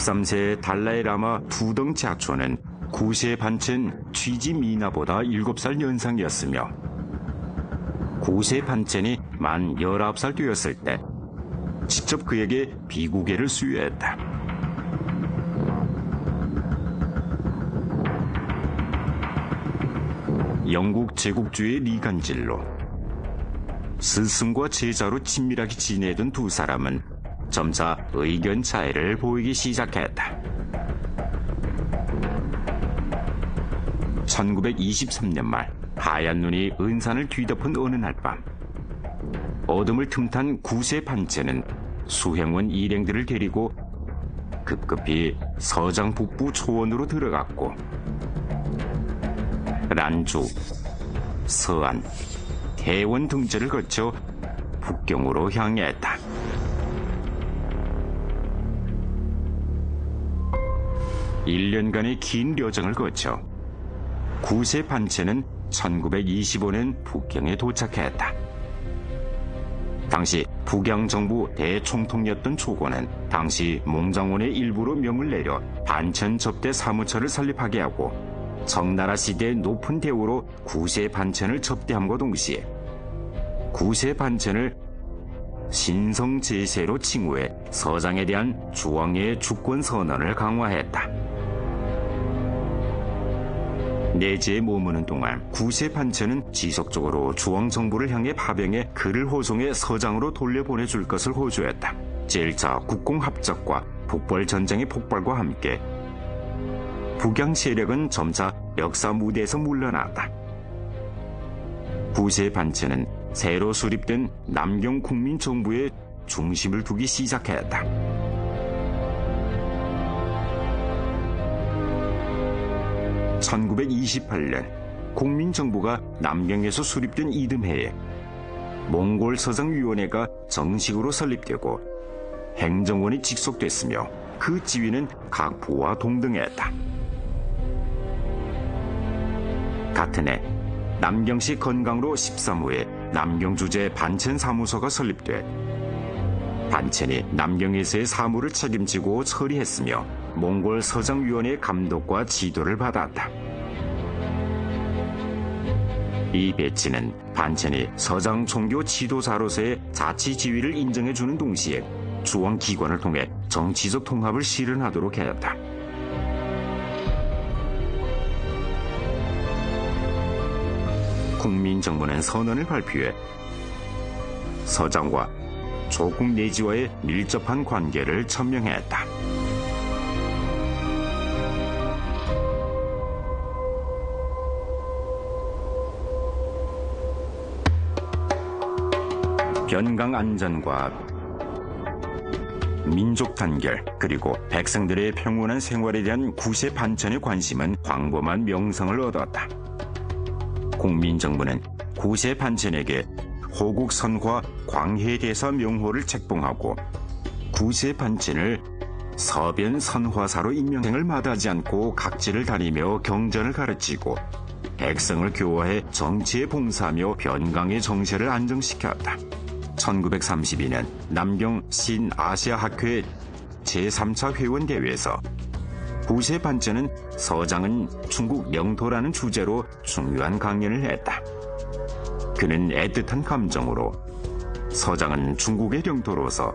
13세 달라이라마 두덩 자초는 구세 반첸 취지 미나보다 7살 연상이었으며 구세 반첸이 만 19살 되었을 때 직접 그에게 비구계를 수여했다. 영국 제국주의 리간질로 스승과 제자로 친밀하게 지내던 두 사람은 점차 의견 차이를 보이기 시작했다. 1923년 말 하얀 눈이 은산을 뒤덮은 어느 날 밤 어둠을 틈탄 구세 반첸은 수행원 일행들을 데리고 급급히 서장 북부 초원으로 들어갔고 란주, 서안, 대원 등지를 거쳐 북경으로 향했다. (1년간의) 긴 여정을 거쳐 구세 반첸은 1925년 북경에 도착했다. 당시 북양 정부 대총통이었던 초고는 당시 몽장원의 일부로 명을 내려 반첸 접대 사무처를 설립하게 하고 청나라 시대의 높은 대우로 구세 반첸을 접대함과 동시에 구세 반첸을 신성제세로 칭후해 서장에 대한 주왕의 주권 선언을 강화했다. 내지에 머무는 동안 구세 반첸은 지속적으로 주왕 정부를 향해 파병해 그를 호송해 서장으로 돌려보내줄 것을 호조했다. 제1차 국공합작과 북벌 전쟁의 폭발과 함께 북양 세력은 점차 역사 무대에서 물러났다. 구세 반첸은 새로 수립된 남경 국민정부에 중심을 두기 시작했다. (1928년) 국민정부가 남경에서 수립된 이듬해에 몽골 서장위원회가 정식으로 설립되고 행정원이 직속됐으며 그 지위는 각 부와 동등했다. 같은 해 남경시 건강로 13호에 남경주재 반첸사무소가 설립돼 반첸이 남경에서의 사무를 책임지고 처리했으며 몽골 서장위원회의 감독과 지도를 받았다. 이 배치는 반첸이 서장 종교 지도자로서의 자치 지위를 인정해주는 동시에 주왕기관을 통해 정치적 통합을 실현하도록 하였다. 국민정부는 선언을 발표해 서장과 조국 내지와의 밀접한 관계를 천명했다. 변강 안전과 민족 단결 그리고 백성들의 평온한 생활에 대한 구세 반첸의 관심은 광범한 명성을 얻었다. 국민정부는 구세 반첸에게 호국선화 광해대사 명호를 책봉하고 구세 반첸을 서변 선화사로 임명을 마다하지 않고 각지를 다니며 경전을 가르치고 백성을 교화해 정치에 봉사하며 변강의 정세를 안정시켰다. 1932년 남경 신아시아학회 제3차 회원대회에서 구세 반첸은 서장은 중국 영토라는 주제로 중요한 강연을 했다. 그는 애틋한 감정으로 서장은 중국의 영토로서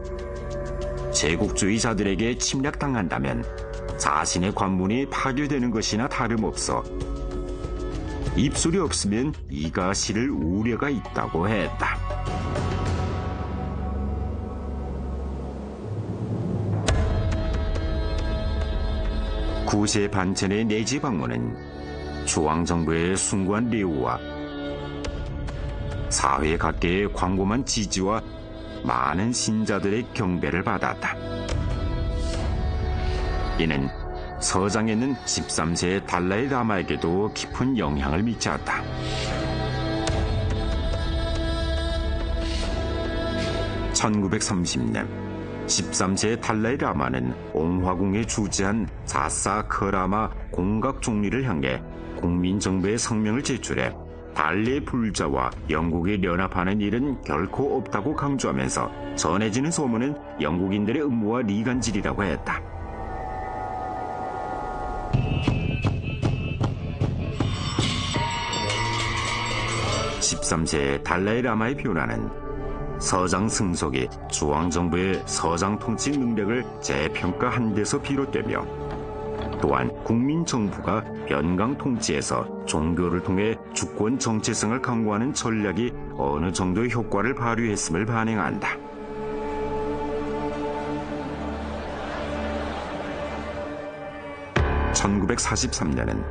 제국주의자들에게 침략당한다면 자신의 관문이 파괴되는 것이나 다름없어 입술이 없으면 이가 시를 우려가 있다고 했다. 구세 반첸의 내지 방문은 주왕정부의 숭고한 레우와 사회 각계의 광범한 지지와 많은 신자들의 경배를 받았다. 이는 서장에 있는 13세 달라이 라마에게도 깊은 영향을 미쳤다. (1930년) 13세 달라이 라마는 옹화궁에 주재한 자사 커라마 공각 총리를 향해 국민정부의 성명을 제출해 달리 불자와 영국이 연합하는 일은 결코 없다고 강조하면서 전해지는 소문은 영국인들의 음모와 리간질이라고 했다. 13세 달라이 라마의 변화는 서장 승속이 중앙정부의 서장 통치 능력을 재평가한 데서 비롯되며, 또한 국민정부가 변강 통치에서 종교를 통해 주권 정체성을 강구하는 전략이 어느 정도의 효과를 발휘했음을 반영한다. (1943년은)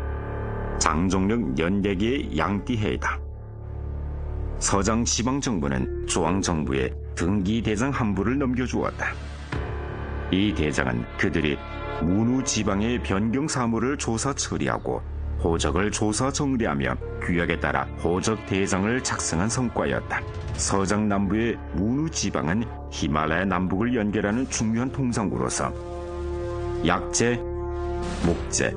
장종력 연대기의 양띠해이다. 서장 지방정부는 중앙정부에 등기대장 한부를 넘겨주었다. 이 대장은 그들이 문우 지방의 변경 사무를 조사 처리하고 호적을 조사 정리하며 규약에 따라 호적 대장을 작성한 성과였다. 서장 남부의 문우 지방은 히말라야 남북을 연결하는 중요한 통상구로서 약재, 목재,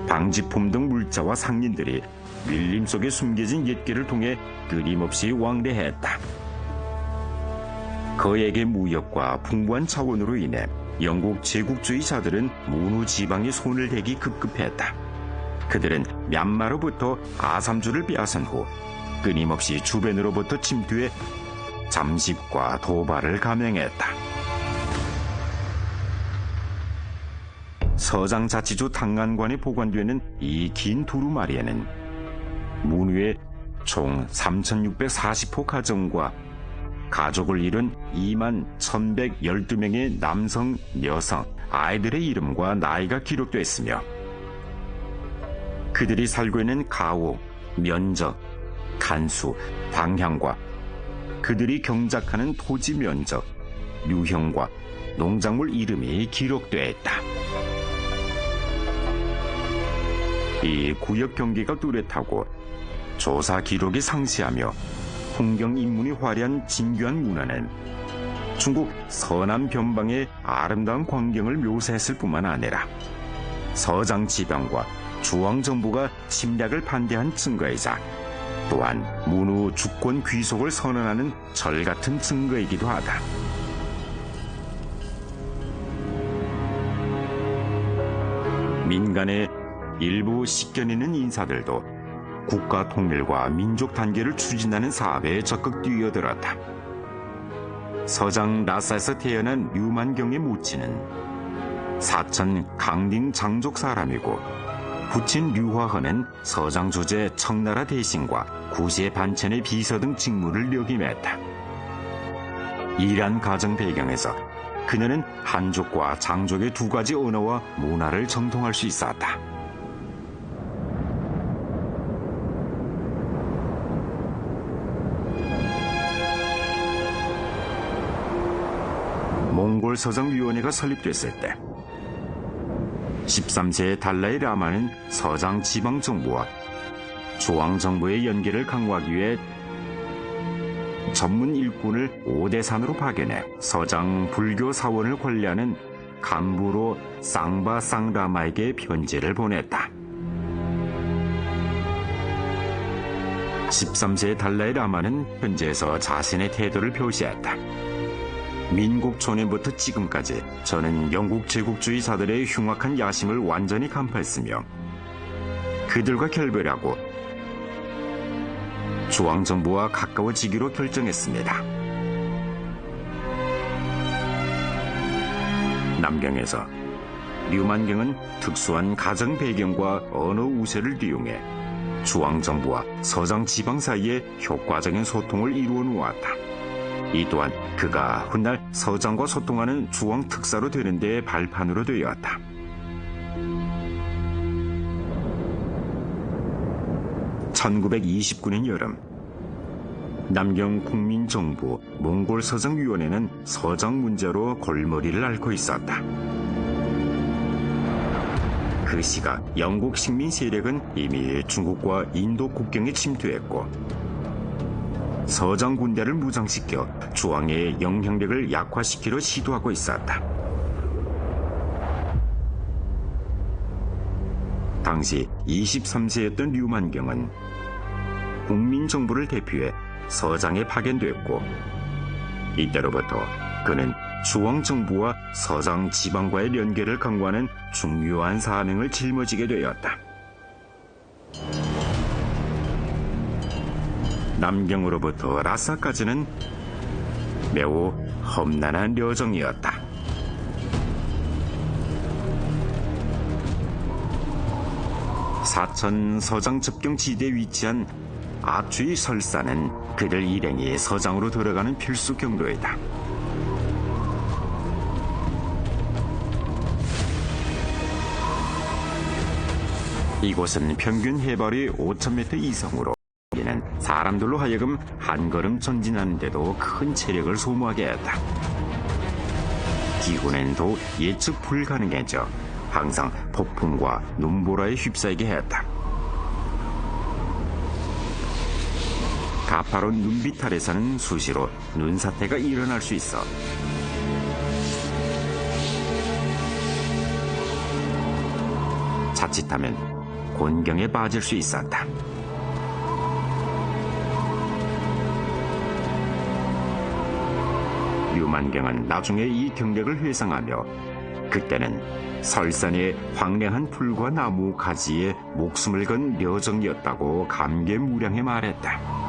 방지품 등 물자와 상인들이 밀림 속에 숨겨진 옛길을 통해 끊임없이 왕래했다. 거액의 무역과 풍부한 자원으로 인해 영국 제국주의자들은 문우 지방에 손을 대기 급급했다. 그들은 묘마로부터 아삼주를 빼앗은 후 끊임없이 주변으로부터 침투해 잠식과 도발을 감행했다. 서장자치주 당간관에 보관되는 이 긴 두루마리에는 문우의 총 3,640호 가정과 가족을 이룬 21,112명의 남성, 여성, 아이들의 이름과 나이가 기록되었으며, 그들이 살고 있는 가옥, 면적, 간수, 방향과 그들이 경작하는 토지 면적, 유형과 농작물 이름이 기록되어 있다. 이 구역 경계가 뚜렷하고 조사 기록이 상세하며 풍경 인문이 화려한 진귀한 문화는 중국 서남 변방의 아름다운 광경을 묘사했을 뿐만 아니라 서장 지방과 중앙정부가 침략을 반대한 증거이자, 또한 문우 주권 귀속을 선언하는 절 같은 증거이기도 하다. 민간의 일부 식견있는 인사들도 국가 통일과 민족 단계를 추진하는 사업에 적극 뛰어들었다. 서장 라사에서 태어난 류만경의 모친은 사천 강宁장족 사람이고, 부친 류화헌은 서장 주재 청나라 대신과 구시의 반천의 비서 등 직무를 역임했다. 이러한 가정 배경에서 그녀는 한족과 장족의 두 가지 언어와 문화를 정통할 수 있었다. 몽골 서장위원회가 설립됐을 때 13세의 달라이 라마는 서장 지방정부와 중앙정부의 연계를 강화하기 위해 전문 일꾼을 오대산으로 파견해 서장 불교 사원을 관리하는 간부로 쌍바 쌍라마에게 편지를 보냈다. 13세의 달라이 라마는 편지에서 자신의 태도를 표시했다. 민국 초년부터 지금까지 저는 영국 제국주의자들의 흉악한 야심을 완전히 간파했으며 그들과 결별하고 중앙정부와 가까워지기로 결정했습니다. 남경에서 류만경은 특수한 가정 배경과 언어 우세를 이용해 중앙정부와 서장 지방 사이에 효과적인 소통을 이루어 놓았다. 이 또한 그가 훗날 서장과 소통하는 중앙 특사로 되는 데의 발판으로 되었다. (1929년) 여름, 남경 국민정부 몽골 서장위원회는 서장 문제로 골머리를 앓고 있었다. 그 시각 영국 식민 세력은 이미 중국과 인도 국경에 침투했고, 서장 군대를 무장시켜 중앙의 영향력을 약화시키려 시도하고 있었다. 당시 23세였던 류만경은 국민정부를 대표해 서장에 파견되었고, 이때로부터 그는 중앙정부와 서장 지방과의 연계를 강구하는 중요한 사명을 짊어지게 되었다. 남경으로부터 라사까지는 매우 험난한 여정이었다. 사천 서장 접경 지대에 위치한 압주의 설사는 그들 일행이 서장으로 들어가는 필수 경로이다. 이곳은 평균 해발이 5,000m 이상으로 이는 사람들로 하여금 한 걸음 전진하는데도 큰 체력을 소모하게 했다. 기후는 더 예측 불가능해져 항상 폭풍과 눈보라에 휩싸이게 했다. 가파른 눈빛 아래서는 수시로 눈사태가 일어날 수 있어 자칫하면 곤경에 빠질 수 있었다. 류만경은 나중에 이 경력을 회상하며 그때는 설산의 황량한 풀과 나무 가지에 목숨을 건 여정이었다고 감개무량해 말했다.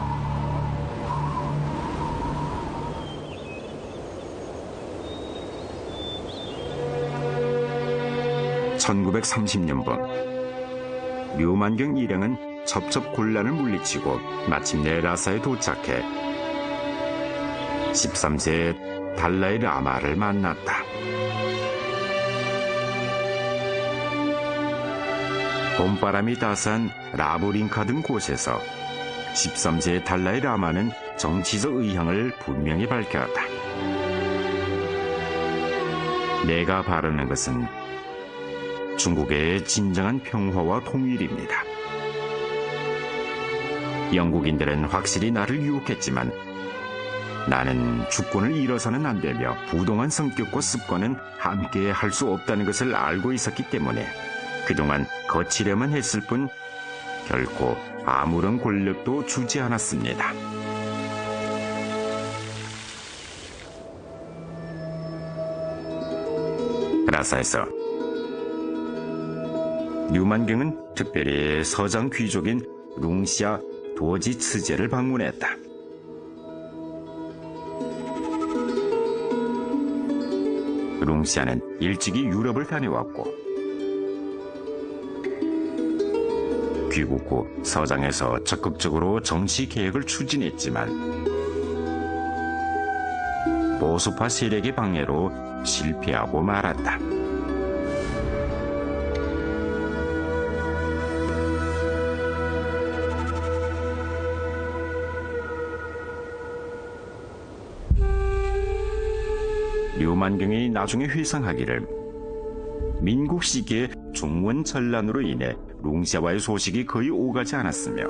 1930년번 류만경 일행은 첩첩곤란을 물리치고 마침내 라사에 도착해 13세 달라이 라마를 만났다. 봄바람이 따스한 라브링카 등 곳에서 13세 달라이 라마는 정치적 의향을 분명히 밝혔다. 내가 바라는 것은 중국의 진정한 평화와 통일입니다. 영국인들은 확실히 나를 유혹했지만 나는 주권을 잃어서는 안 되며 부동한 성격과 습관은 함께 할 수 없다는 것을 알고 있었기 때문에 그동안 거치려만 했을 뿐 결코 아무런 권력도 주지 않았습니다. 라사에서 류만경은 특별히 서장 귀족인 룽시아 도지 츠제를 방문했다. 룽시아는 일찍이 유럽을 다녀왔고 귀국 후 서장에서 적극적으로 정치 개혁을 추진했지만 보수파 세력의 방해로 실패하고 말았다. 류만경이 나중에 회상하기를 민국 시기의 중원 전란으로 인해 룽시아와의 소식이 거의 오가지 않았으며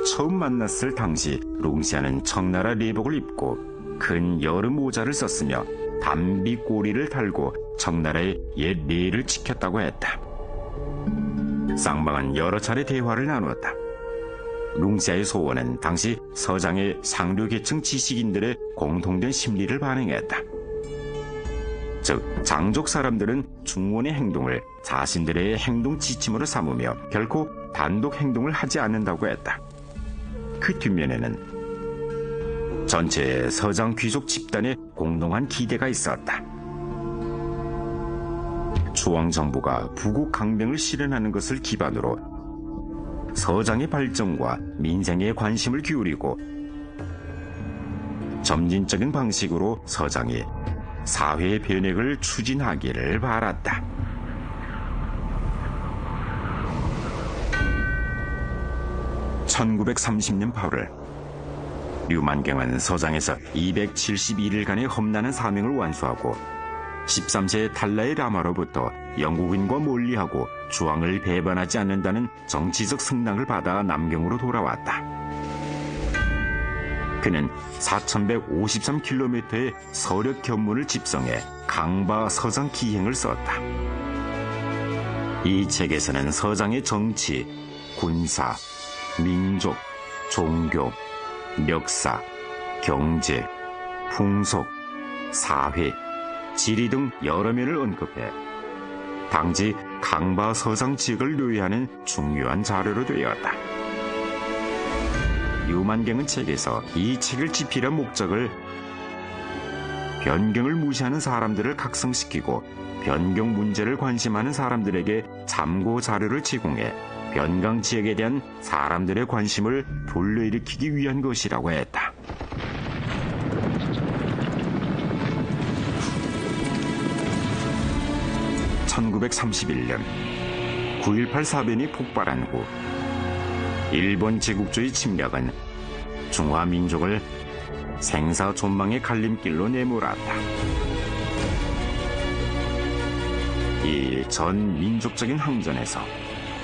처음 만났을 당시 룽시아는 청나라 내복을 입고 큰 여름 모자를 썼으며 담비 꼬리를 달고 청나라의 옛 예를 지켰다고 했다. 쌍방은 여러 차례 대화를 나누었다. 룽시아의 소원은 당시 서장의 상류 계층 지식인들의 공통된 심리를 반영했다. 즉 장족 사람들은 중원의 행동을 자신들의 행동 지침으로 삼으며 결코 단독 행동을 하지 않는다고 했다. 그 뒷면에는 전체 서장 귀족 집단의 공동한 기대가 있었다. 중앙정부가 부국 강병을 실현하는 것을 기반으로 서장의 발전과 민생에 관심을 기울이고 점진적인 방식으로 서장이 사회의 변혁을 추진하기를 바랐다. (1930년 8월) 류만경은 서장에서 271일간의 험난한 사명을 완수하고 13세 달라이 라마로부터 영국인과 멀리하고 주왕을 배반하지 않는다는 정치적 승낙을 받아 남경으로 돌아왔다. 그는 4153km의 서력 견문을 집성해 강바 서장 기행을 썼다. 이 책에서는 서장의 정치, 군사, 민족, 종교, 역사, 경제, 풍속, 사회, 지리 등 여러 면을 언급해 당시 강바 서장 지역을 묘의하는 중요한 자료로 되었다. 유만경은 책에서 이 책을 집필한 목적을 변경을 무시하는 사람들을 각성시키고 변경 문제를 관심하는 사람들에게 참고 자료를 제공해 변강 지역에 대한 사람들의 관심을 불러일으키기 위한 것이라고 했다. (1931년) 9.18 사변이 폭발한 후 일본 제국주의 침략은 중화민족을 생사존망의 갈림길로 내몰았다. 이 전 민족적인 항전에서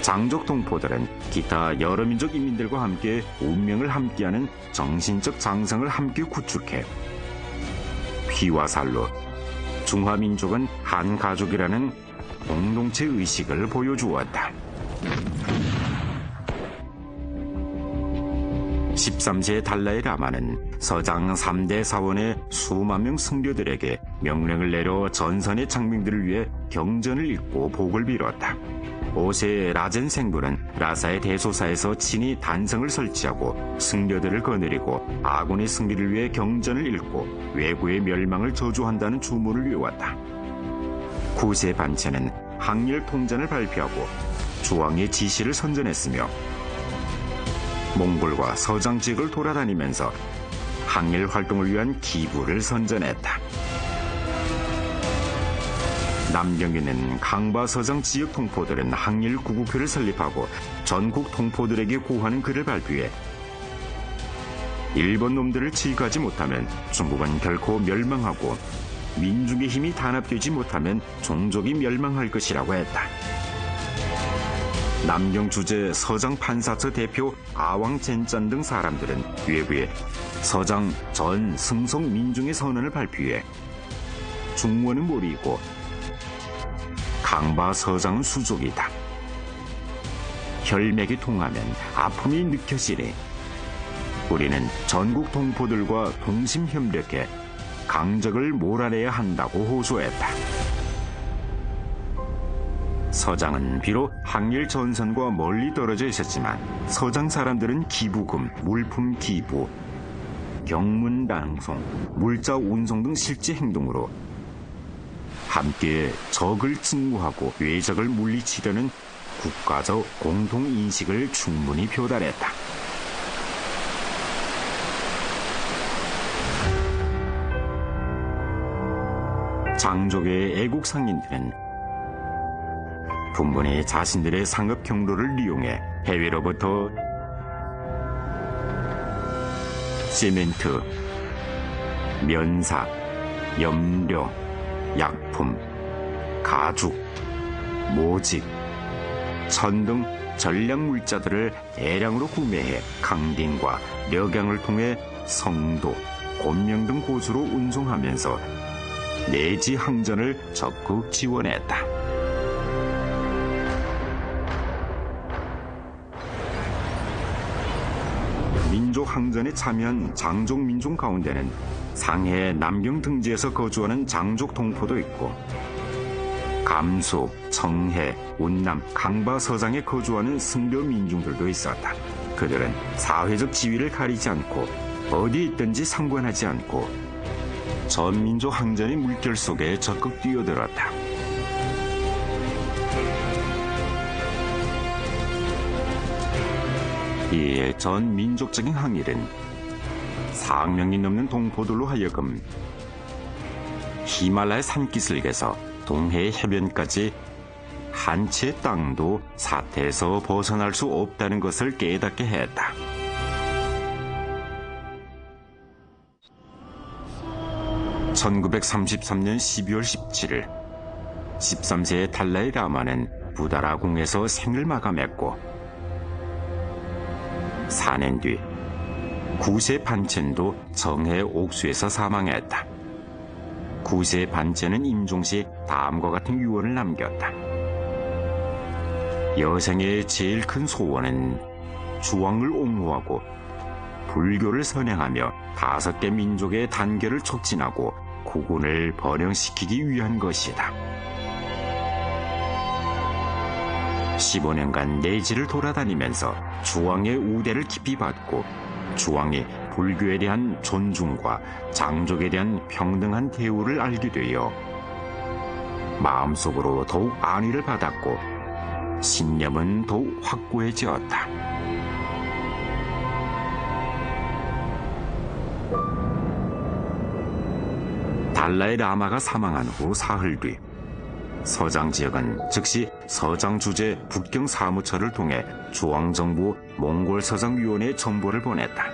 장족 동포들은 기타 여러 민족 인민들과 함께 운명을 함께하는 정신적 장성을 함께 구축해 피와 살로 중화민족은 한 가족이라는 공동체 의식을 보여주었다. 13세 달라이 라마는 서장 3대 사원의 수만 명 승려들에게 명령을 내려 전선의 장병들을 위해 경전을 읽고 복을 빌었다. 5세 라젠 생부는 라사의 대소사에서 친히 단성을 설치하고 승려들을 거느리고 아군의 승리를 위해 경전을 읽고 왜구의 멸망을 저주한다는 주문을 외웠다. 9세 반체는 항일 통전을 발표하고 주왕의 지시를 선전했으며 몽골과 서장 지역을 돌아다니면서 항일 활동을 위한 기부를 선전했다. 남경에 있는 강바 서장 지역 동포들은 항일 구국회를 설립하고 전국 동포들에게 고하는 글을 발표해 일본 놈들을 치유하지 못하면 중국은 결코 멸망하고 민중의 힘이 단합되지 못하면 종족이 멸망할 것이라고 했다. 남경 주재 서장 판사처 대표 아왕 젠짠 등 사람들은 외부에 서장 전 승송 민중의 선언을 발표해 중원은 몰이고 강바 서장은 수족이다. 혈맥이 통하면 아픔이 느껴지니 우리는 전국 동포들과 동심협력해 강적을 몰아내야 한다고 호소했다. 서장은 비록 항일 전선과 멀리 떨어져 있었지만 서장 사람들은 기부금, 물품 기부, 경문 낭송, 물자 운송 등 실제 행동으로 함께 적을 증오하고 외적을 물리치려는 국가적 공동인식을 충분히 표달했다. 장족의 애국 상인들은 분분히 자신들의 상급 경로를 이용해 해외로부터 시멘트, 면사, 염료, 약품, 가죽, 모직, 천 등 전략물자들을 대량으로 구매해 강딘과 려강을 통해 성도, 곤명 등 곳으로 운송하면서 내지 항전을 적극 지원했다. 민족 항전에 참여한 장족 민족 가운데는 상해 남경 등지에서 거주하는 장족 동포도 있고 감수, 청해, 운남, 강바 서장에 거주하는 승려 민중들도 있었다. 그들은 사회적 지위를 가리지 않고 어디에 있든지 상관하지 않고 전민족 항전의 물결 속에 적극 뛰어들었다. 이 전민족적인 항일은 4억 명이 넘는 동포들로 하여금 히말라야 산기슭에서 동해의 해변까지 한 채 땅도 사태에서 벗어날 수 없다는 것을 깨닫게 했다. (1933년 12월 17일) 13세의 달라이 라마는 부다라궁에서 생을 마감했고 4년 뒤 9세 반첸도 정해 옥수에서 사망했다. 9세 반첸은 임종시 다음과 같은 유언을 남겼다. 여생의 제일 큰 소원은 주왕을 옹호하고 불교를 선행하며 5개 민족의 단결을 촉진하고 국운을 번영시키기 위한 것이다. 15년간 내지를 돌아다니면서 주왕의 우대를 깊이 받고 주왕이 불교에 대한 존중과 장족에 대한 평등한 대우를 알게 되어 마음속으로 더욱 안위를 받았고 신념은 더욱 확고해지었다. 달라이 라마가 사망한 후 사흘 뒤 서장 지역은 즉시 서장 주재 북경 사무처를 통해 주왕정부 몽골 서장위원회에 정보를 보냈다.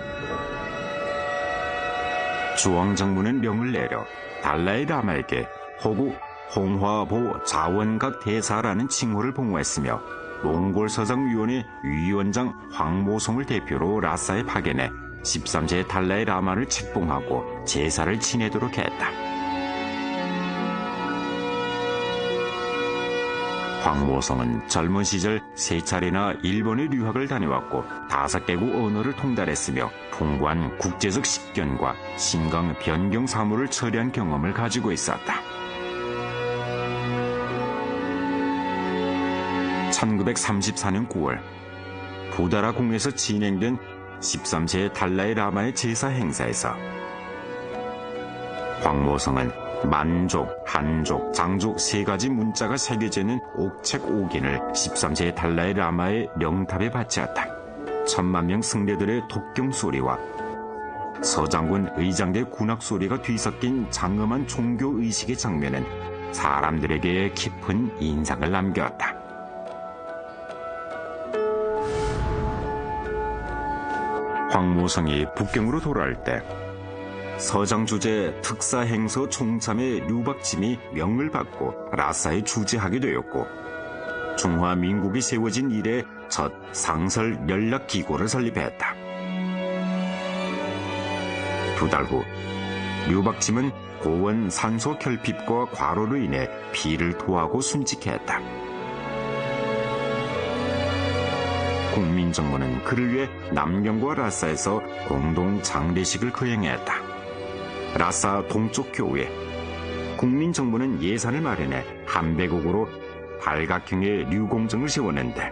주왕정부는 명을 내려 달라이 라마에게 호국 홍화보 자원각 대사라는 칭호를 봉호했으며 몽골 서장위원회 위원장 황모송을 대표로 라사에 파견해 13세 달라이 라마를 책봉하고 제사를 지내도록 했다. 황모성은 젊은 시절 3차례나 일본에 유학을 다녀왔고 5개국 언어를 통달했으며 풍부한 국제적 식견과 신강 변경 사무를 처리한 경험을 가지고 있었다. 1934년 9월 부다라 궁에서 진행된 13세 달라이 라마의 제사 행사에서 황모성은 만족, 한족, 장족 3가지 문자가 새겨져 있는 옥책 5긴을 13세 달라이 라마의 명탑에 바치었다. 1000만 명 승려들의 독경 소리와 서장군 의장대 군악 소리가 뒤섞인 장엄한 종교 의식의 장면은 사람들에게 깊은 인상을 남겼다. 황모성이 북경으로 돌아올 때 서장 주재 특사행서 총참의 류박침이 명을 받고 라사에 주재하게 되었고 중화민국이 세워진 이래 첫 상설 연락기구를 설립했다. 2달 후 류박침은 고원 산소 결핍과 과로로 인해 피를 토하고 순직했다. 국민정부는 그를 위해 남경과 라사에서 공동 장례식을 거행했다. 라사 동쪽 교회 국민정부는 예산을 마련해 한백옥으로 발각형의 류공정을 세웠는데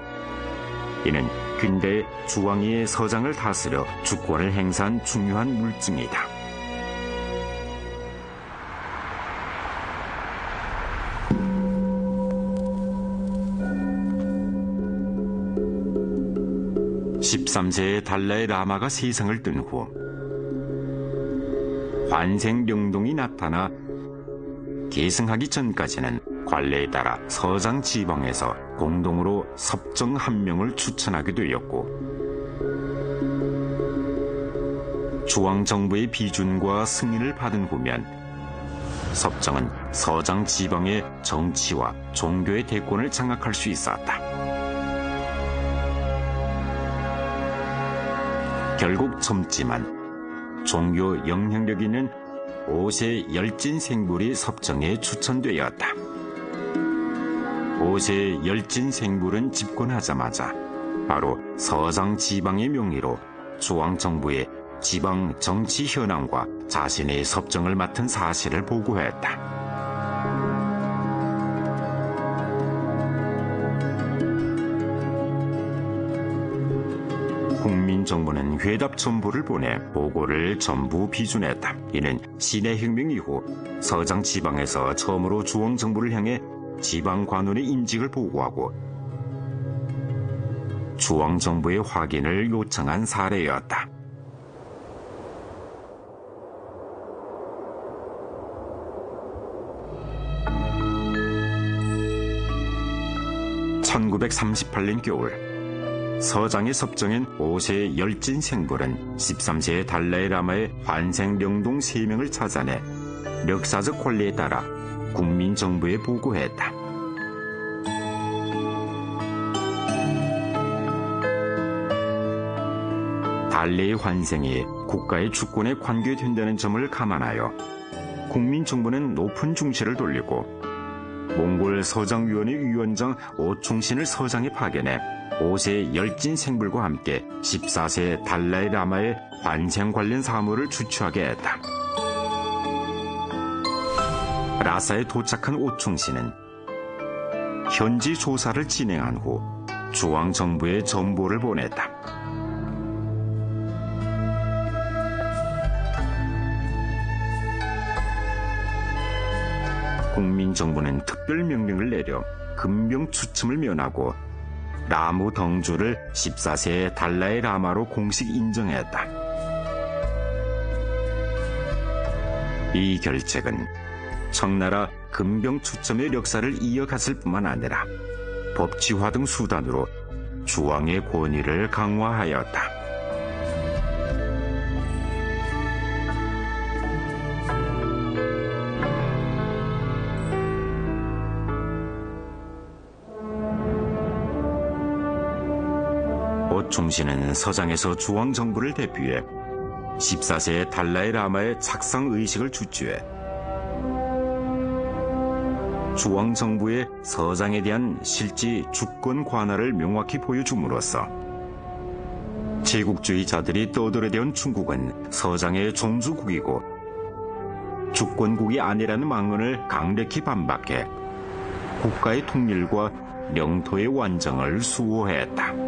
이는 근대 주왕이 서장을 다스려 주권을 행사한 중요한 물증이다. (13세의) 달라이 라마가 세상을 뜬 후 환생령동이 나타나 계승하기 전까지는 관례에 따라 서장 지방에서 공동으로 섭정 한 명을 추천하게 되었고 주왕정부의 비준과 승인을 받은 후면 섭정은 서장 지방의 정치와 종교의 대권을 장악할 수 있었다. 결국 젊지만 종교 영향력 있는 5세 열진 생불이 섭정에 추천되었다. 5세 열진 생불은 집권하자마자 바로 서장 지방의 명의로 주왕정부의 지방 정치 현황과 자신의 섭정을 맡은 사실을 보고했다. 국민정부는 회답 첨부를 보내 보고를 전부 비준했다. 이는 신해혁명 이후 서장 지방에서 처음으로 주왕정부를 향해 지방관원의 임직을 보고하고 주왕정부의 확인을 요청한 사례였다. (1938년) 겨울 서장의 섭정인 5세 열진 생불은 13세의 달라이 라마의 환생령동 3명을 찾아내 역사적 권리에 따라 국민정부에 보고했다. 달라이 환생이 국가의 주권에 관계된다는 점을 감안하여 국민정부는 높은 중시를 돌리고 몽골 서장위원회 위원장 오충신을 서장에 파견해 5세 열진 생불과 함께 14세 달라이 라마의 환생 관련 사무를 주추하게 했다. 라사에 도착한 오충신은 현지 조사를 진행한 후 주왕정부에 전보를 보냈다. 국민정부는 특별명령을 내려 금병 추첨을 면하고 라무 덩주를 14세 달라이 라마로 공식 인정했다. 이 결책은 청나라 금병 추첨의 역사를 이어갔을 뿐만 아니라 법치화 등 수단으로 주왕의 권위를 강화하였다. 오충시는 서장에서 주왕 정부를 대표해 14세 달라이 라마의 착상 의식을 주취해 주왕 정부의 서장에 대한 실제 주권 관할을 명확히 보여줌으로써 제국주의자들이 떠들어대온 중국은 서장의 종주국이고 주권국이 아니라는 망언을 강력히 반박해 국가의 통일과 영토의 완정을 수호했다.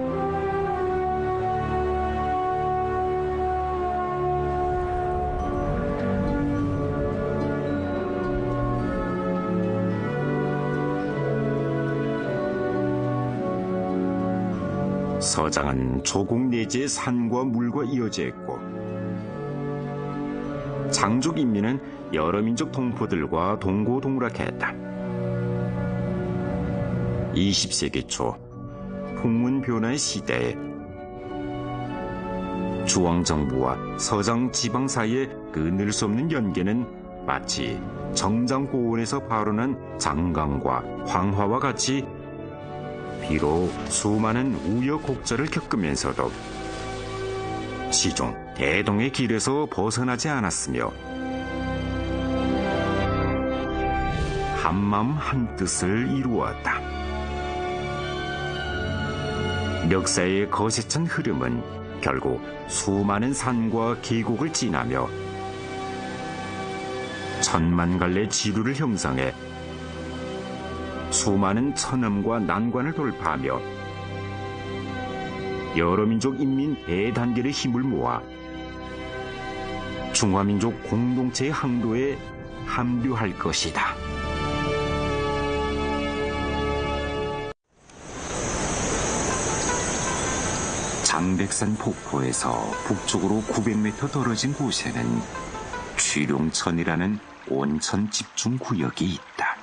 서장은 조국 내지의 산과 물과 이어져 있고 장족 인민은 여러 민족 동포들과 동고동락했다. 20세기 초 풍문 변화의 시대에 주왕정부와 서장 지방 사이의 끊을 수 없는 연계는 마치 정장고원에서 발원한 장강과 황화와 같이 비록 수많은 우여곡절을 겪으면서도 시종 대동의 길에서 벗어나지 않았으며 한마음 한뜻을 이루었다. 역사의 거세찬 흐름은 결국 수많은 산과 계곡을 지나며 천만 갈래 지류를 형성해 수많은 천엄과 난관을 돌파하며 여러 민족 인민 대단계의 힘을 모아 중화민족 공동체의 항도에 합류할 것이다. 장백산 폭포에서 북쪽으로 900m 떨어진 곳에는 취룡천이라는 온천 집중 구역이 있다.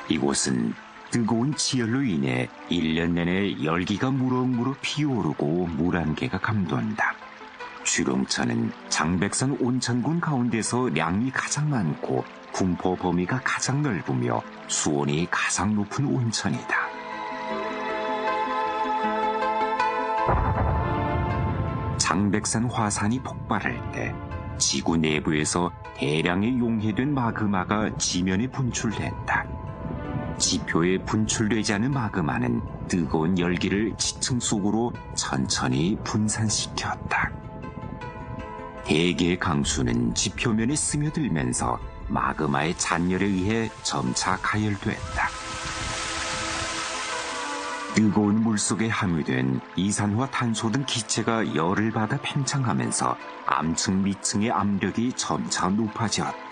이곳은 뜨거운 지열로 인해 1년 내내 열기가 무럭무럭 피어오르고 물안개가 감돈다. 취룡천은 장백산 온천군 가운데서 량이 가장 많고 분포 범위가 가장 넓으며 수온이 가장 높은 온천이다. 장백산 화산이 폭발할 때 지구 내부에서 대량의 용해된 마그마가 지면에 분출된다. 지표에 분출되지 않은 마그마는 뜨거운 열기를 지층 속으로 천천히 분산시켰다. 대기의 강수는 지표면에 스며들면서 마그마의 잔열에 의해 점차 가열됐다. 뜨거운 물속에 함유된 이산화 탄소 등 기체가 열을 받아 팽창하면서 암층 밑층의 압력이 점차 높아졌다.